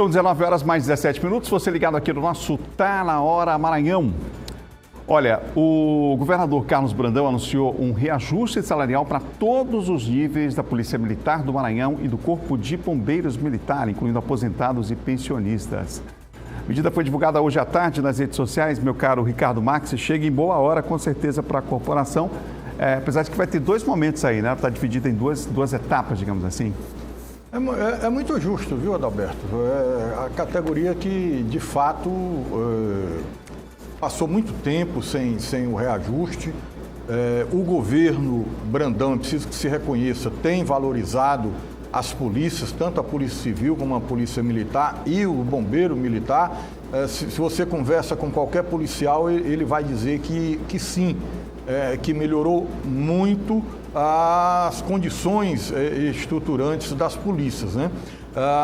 São 19 horas mais 17 minutos. Você ligado aqui no nosso Tá na Hora Maranhão. Olha, o governador Carlos Brandão anunciou um reajuste salarial para todos os níveis da Polícia Militar do Maranhão e do Corpo de Bombeiros Militar, incluindo aposentados e pensionistas. A medida foi divulgada hoje à tarde nas redes sociais. Meu caro Ricardo Max, chega em boa hora, com certeza, para a corporação. Apesar de que vai ter dois momentos aí, né? Está dividida em duas etapas, digamos assim. É muito justo, viu, Adalberto? É a categoria que, de fato, passou muito tempo sem o reajuste. O governo Brandão, preciso que se reconheça, tem valorizado as polícias, tanto a Polícia Civil como a Polícia Militar e o Bombeiro Militar. Se você conversa com qualquer policial, ele vai dizer que sim, que melhorou muito as condições estruturantes das polícias, né?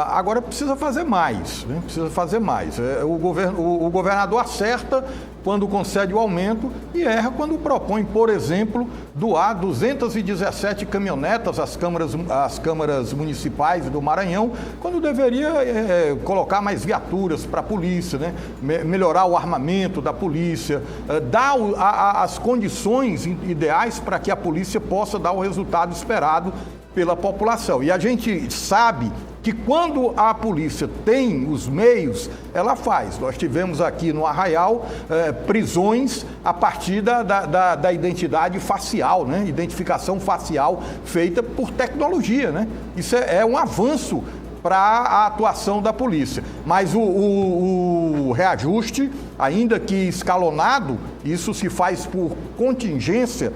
Agora precisa fazer mais, né? Precisa fazer mais. O governador acerta quando concede o aumento e erra quando propõe, por exemplo, doar 217 caminhonetas às câmaras municipais do Maranhão, quando deveria colocar mais viaturas para a polícia, né? Melhorar o armamento da polícia, dar as condições ideais para que a polícia possa dar o resultado esperado pela população. E a gente sabe que quando a polícia tem os meios, ela faz. Nós tivemos aqui no Arraial prisões a partir da identidade facial, né? Identificação facial feita por tecnologia, né? Isso é um avanço para a atuação da polícia. Mas o reajuste, ainda que escalonado, isso se faz por contingência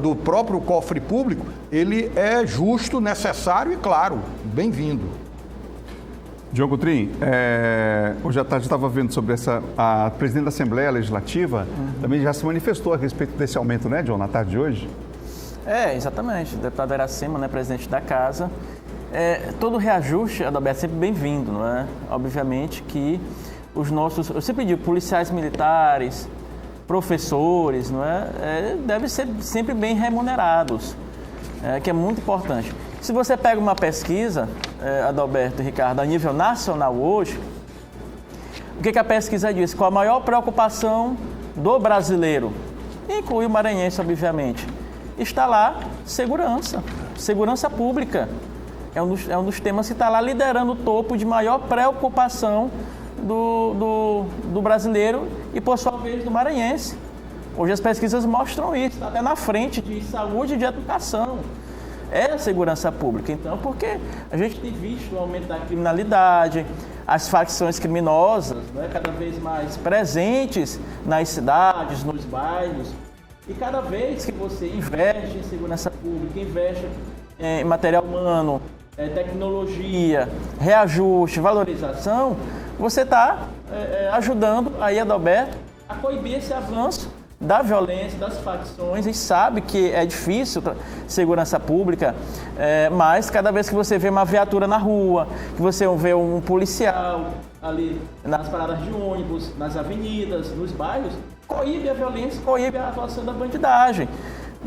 do próprio cofre público, ele é justo, necessário e, claro, bem-vindo. Diogo Trim, hoje à tarde estava vendo sobre a presidente da Assembleia Legislativa, também já se manifestou a respeito desse aumento, né, John, na tarde de hoje? Exatamente. O deputado Iracema, né, presidente da Casa. Todo reajuste, Adalberto, é sempre bem-vindo, não é? Obviamente que eu sempre digo, policiais militares, professores, não é? Devem ser sempre bem remunerados, que é muito importante. Se você pega uma pesquisa, Adalberto e Ricardo, a nível nacional hoje, o que a pesquisa diz? Qual a maior preocupação do brasileiro, inclui o maranhense, obviamente, está lá segurança pública. É um dos temas que está lá liderando o topo de maior preocupação do brasileiro e, por sua vez, do maranhense. Hoje as pesquisas mostram isso, está até na frente de saúde e de educação. É a segurança pública. Então, porque a gente tem visto o aumento da criminalidade, as facções criminosas, né, cada vez mais presentes nas cidades, nos bairros. E cada vez que você investe em segurança pública, investe em material humano, tecnologia, reajuste, valorização, você está ajudando aí, Adalberto, a coibir esse avanço da violência, das facções, e sabe que é difícil segurança pública, mas cada vez que você vê uma viatura na rua, que você vê um policial ali nas paradas de ônibus, nas avenidas, nos bairros, coíbe a violência, coíbe a atuação da bandidagem.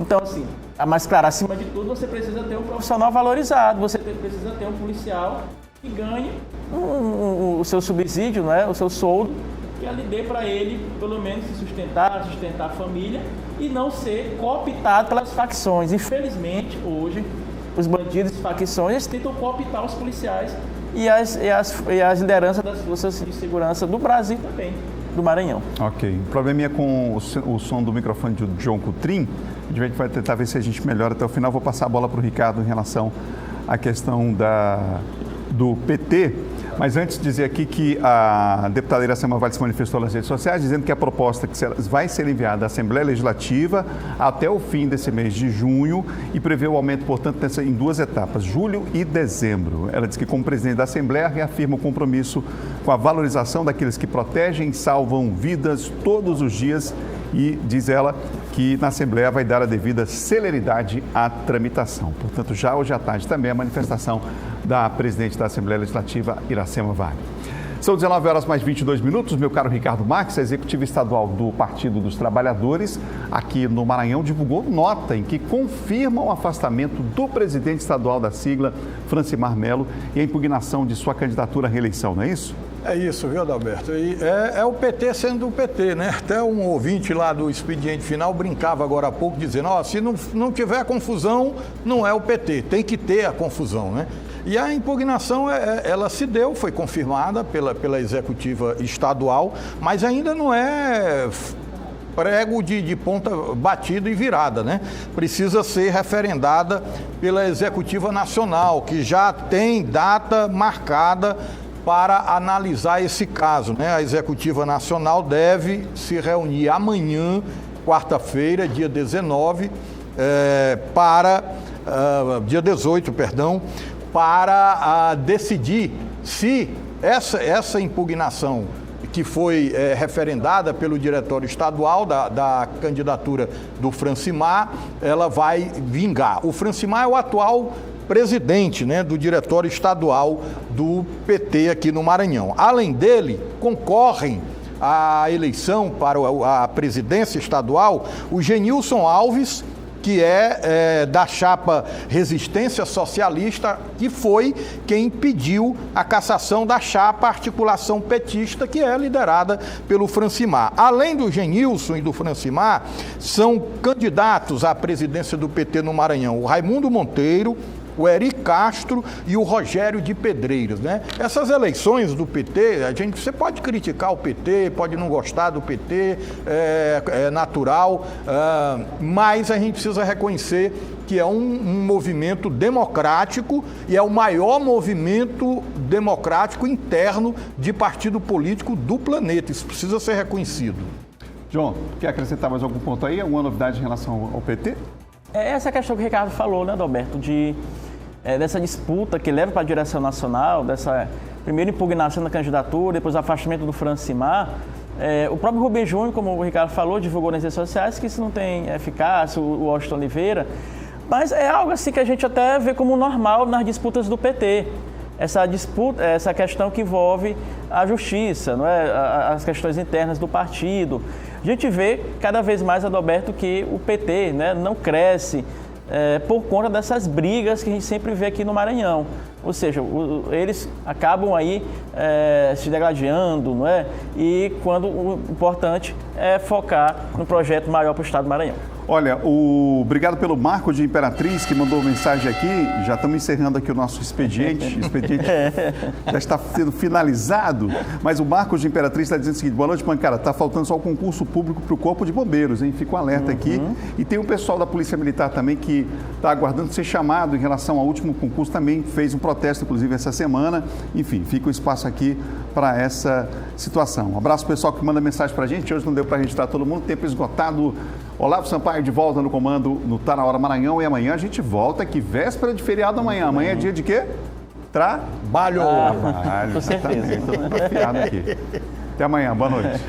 Então, assim, mas claro, acima de tudo, você precisa ter um profissional valorizado, você precisa ter um policial que ganhe o seu subsídio, né, o seu soldo, que ali dê para ele, pelo menos, se sustentar a família e não ser cooptado pelas facções. Infelizmente, hoje, os bandidos e facções tentam cooptar os policiais e as lideranças das forças de segurança do Brasil também, do Maranhão. Ok. O probleminha com o som do microfone de John Coutrin. A gente vai tentar ver se a gente melhora até o final. Vou passar a bola para o Ricardo em relação à questão do PT. Mas antes, dizer aqui que a deputada Iracema Vale se manifestou nas redes sociais, dizendo que a proposta vai ser enviada à Assembleia Legislativa até o fim desse mês de junho e prevê o aumento, portanto, em duas etapas, julho e dezembro. Ela diz que, como presidente da Assembleia, reafirma o compromisso com a valorização daqueles que protegem e salvam vidas todos os dias e, diz ela, que na Assembleia vai dar a devida celeridade à tramitação. Portanto, já hoje à tarde também a manifestação da presidente da Assembleia Legislativa, Iracema Vale. São 19 horas mais 22 minutos. Meu caro Ricardo Marques, a executiva estadual do Partido dos Trabalhadores, aqui no Maranhão, divulgou nota em que confirma o afastamento do presidente estadual da sigla, Francimar Melo, e a impugnação de sua candidatura à reeleição, não é isso? É isso, viu, Adalberto? E é o PT sendo o PT, né? Até um ouvinte lá do Expediente Final brincava agora há pouco, dizendo, se não tiver confusão, não é o PT, tem que ter a confusão, né? E a impugnação, ela se deu, foi confirmada pela executiva estadual, mas ainda não é prego de ponta batida e virada, né? Precisa ser referendada pela executiva nacional, que já tem data marcada para analisar esse caso, né? A executiva nacional deve se reunir amanhã, quarta-feira, dia 19, dia 18, perdão, para decidir se essa impugnação que foi referendada pelo Diretório Estadual da candidatura do Francimar, ela vai vingar. O Francimar é o atual presidente, né, do Diretório Estadual do PT aqui no Maranhão. Além dele, concorrem à eleição para a presidência estadual o Genilson Alves, que é da chapa Resistência Socialista, que foi quem pediu a cassação da chapa Articulação Petista, que é liderada pelo Francimar. Além do Genilson e do Francimar, são candidatos à presidência do PT no Maranhão o Raimundo Monteiro, o Eri Castro e o Rogério de Pedreiras, né? Essas eleições do PT, você pode criticar o PT, pode não gostar do PT, é natural, mas a gente precisa reconhecer que é um movimento democrático e é o maior movimento democrático interno de partido político do planeta. Isso precisa ser reconhecido. João, quer acrescentar mais algum ponto aí? Alguma novidade em relação ao PT? Essa questão que o Ricardo falou, né, Adalberto, dessa disputa que leva para a direção nacional, dessa primeira impugnação da candidatura, depois o afastamento do Francimar. O próprio Rubem Júnior, como o Ricardo falou, divulgou nas redes sociais que isso não tem eficácia, o Washington Oliveira, mas é algo assim que a gente até vê como normal nas disputas do PT. Essa disputa, essa questão que envolve a justiça, não é? As questões internas do partido. A gente vê cada vez mais, Adalberto, que o PT, né, não cresce por conta dessas brigas que a gente sempre vê aqui no Maranhão. Ou seja, eles acabam aí se degladiando, não é? E quando o importante é focar no projeto maior para o estado do Maranhão. Olha, obrigado pelo Marco de Imperatriz, que mandou mensagem aqui. Já estamos encerrando aqui o nosso expediente. O expediente já está sendo finalizado. Mas o Marcos de Imperatriz está dizendo o seguinte: boa noite, Pancada. Está faltando só o concurso público para o Corpo de Bombeiros, hein? Fica um alerta aqui. E tem um pessoal da Polícia Militar também que está aguardando ser chamado em relação ao último concurso. Também fez um protesto, inclusive, essa semana. Enfim, fica o espaço aqui para essa situação. Um abraço pessoal que manda mensagem para a gente. Hoje não deu para registrar todo mundo, tempo esgotado. Olavo Sampaio de volta no comando no Tá Na Hora Maranhão, e amanhã a gente volta aqui, véspera de feriado amanhã. Amanhã é dia de quê? Trabalho. Com certeza. Estou confiado aqui. Até amanhã, boa noite.